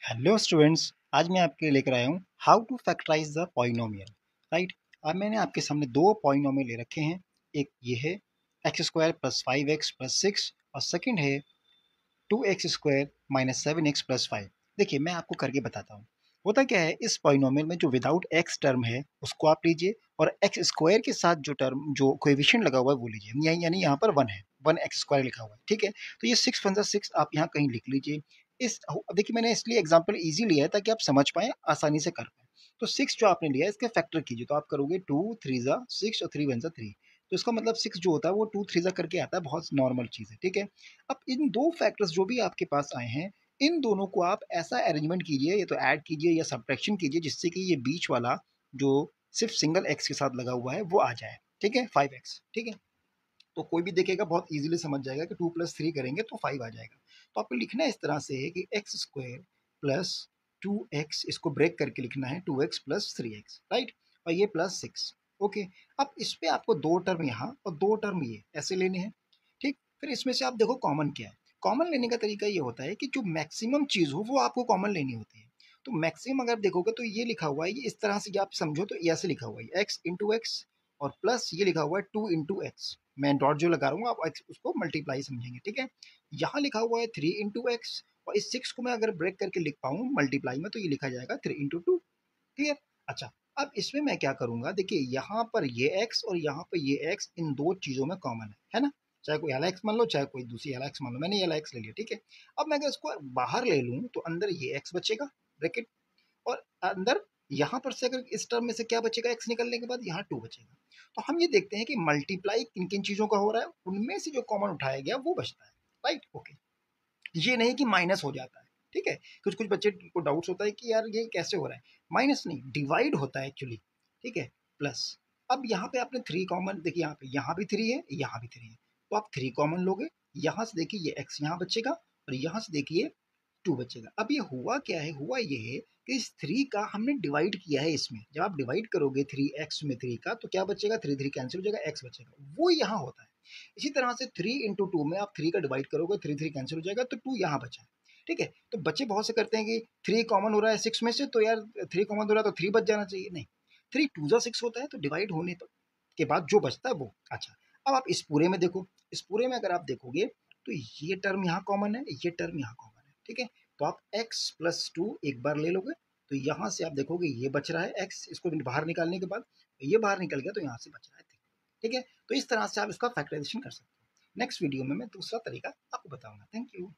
Hello students, आज मैं आपके लिए लेकर आया हूँ how to factorize the polynomial. Right. अब मैंने आपके सामने दो पॉलिनोमियल ले रखे हैं। एक ये है x square plus 5x plus 6 और सेकंड है 2x² माइनस 7x प्लस 5। देखिए मैं आपको करके बताता हूँ। होता क्या है, इस पॉलिनोमियल में जो विदाउट x टर्म है उसको आप लीजिए और एक्स स्क्वायर के साथ जो टर्म जो कोएफिशिएंट लगा हुआ है वो लीजिए, यानी यहाँ पर 1 है, 1x² लिखा हुआ है। ठीक है, तो ये 6 वन 6 आप यहाँ कहीं लिख लीजिए। इस देखिए मैंने इसलिए एग्जाम्पल ईजी लिया है ताकि आप समझ पाए, आसानी से कर पाए। तो 6 जो आपने लिया है इसके फैक्टर कीजिए, तो आप करोगे 2 3 जा 6 और 3 वन 3। तो इसका मतलब 6 जो होता है वो 2 3 जा करके आता है, बहुत नॉर्मल चीज़ है। ठीक है, अब इन दो फैक्टर्स जो भी आपके पास आए हैं, इन दोनों को आप ऐसा अरेंजमेंट कीजिए, या तो ऐड कीजिए या सब्ट्रैक्शन कीजिए, जिससे कि ये बीच वाला जो सिर्फ सिंगल एक्स के साथ लगा हुआ है वो आ जाए। ठीक है, 5x। ठीक है, तो कोई भी देखेगा बहुत इजीली समझ जाएगा कि 2 + 3 करेंगे तो 5 आ जाएगा। तो आपको लिखना है इस तरह से कि एक्स स्क्वायर प्लस 2x, इसको ब्रेक करके लिखना है 2x प्लस 3x। राइट, और ये प्लस 6। ओके, अब इस पे आपको दो टर्म यहाँ और दो टर्म ये ऐसे लेने हैं। ठीक, फिर इसमें से आप देखो कॉमन क्या है। कॉमन लेने का तरीका ये होता है कि जो मैक्सिमम चीज़ हो वो आपको कॉमन लेनी होती है। तो मैक्सिमम अगर देखोगे तो ये लिखा हुआ है, ये इस तरह से आप समझो तो ऐसे लिखा हुआ है एक्स इंटू एक्स और प्लस ये लिखा हुआ है 2 इंटू एक्स। मैं डॉट जो लगा रहा हूँ आप उसको मल्टीप्लाई समझेंगे। ठीक है, यहाँ लिखा हुआ है 3 इंटू एक्स और इस 6 को मैं अगर ब्रेक करके लिख पाऊँ मल्टीप्लाई में तो ये लिखा जाएगा 3 इंटू 2। क्लियर? अच्छा, अब इसमें मैं क्या करूंगा, देखिए यहाँ पर ये x और यहाँ पर ये x इन दो चीजों में कॉमन है ना। चाहे कोई एल एक्स मान लो, चाहे कोई दूसरी एल एक्स मान लो, मैंने एल एक्स ले लिया। ठीक है, अब मैं अगर इसको बाहर ले लूँ तो अंदर ये x बचेगा ब्रैकेट, और अंदर यहाँ पर से अगर इस टर्म में से क्या बचेगा, x निकलने के बाद यहाँ 2 बचेगा। तो हम ये देखते हैं कि मल्टीप्लाई किन किन चीज़ों का हो रहा है, उनमें से जो कॉमन उठाया गया वो बचता है। Right, okay. ये नहीं कि माइनस हो जाता है। ठीक है, कुछ कुछ बच्चे को डाउट्स होता है कि यार ये कैसे हो रहा है। माइनस नहीं, डिवाइड होता है एक्चुअली। ठीक है, प्लस। अब यहाँ पे आपने 3 कॉमन, देखिए यहाँ भी 3 है, यहाँ भी 3 है, तो आप 3 कॉमन लोगे। यहाँ से देखिए ये x यहाँ बचेगा और यहाँ से देखिए 2 बचेगा। अब ये हुआ क्या है, हुआ ये है कि इस 3 का हमने डिवाइड किया है इसमें। जब आप डिवाइड करोगे 3x में 3 का तो क्या बचेगा, 3 3 कैंसिल हो जाएगा, x बचेगा, वो यहाँ होता है। इसी तरह से 3 इंटू 2 में आप 3 का डिवाइड करोगे, 3 3 कैंसिल हो जाएगा तो 2 यहाँ बचा है। ठीक है, तो बच्चे बहुत से करते हैं कि 3 कॉमन हो रहा है 6 में से, तो यार 3 कॉमन हो रहा है तो 3 बच जाना चाहिए। नहीं, 3 2 जा 6 होता है, तो डिवाइड होने तो के बाद जो बचता है वो। अच्छा, अब आप इस पूरे में देखो, इस पूरे में अगर आप देखोगे तो ये टर्म यहाँ कॉमन है, ये टर्म यहाँ कॉमन है। ठीक है, तो आप x प्लस 2 एक बार ले लोगे तो यहाँ से आप देखोगे ये बच रहा है x, इसको बाहर निकालने के बाद ये बाहर निकल गया तो यहाँ से बच रहा है 3। ठीक है, तो इस तरह से आप इसका फैक्टराइजेशन कर सकते हो। नेक्स्ट वीडियो में मैं दूसरा तरीका आपको बताऊंगा। Thank you.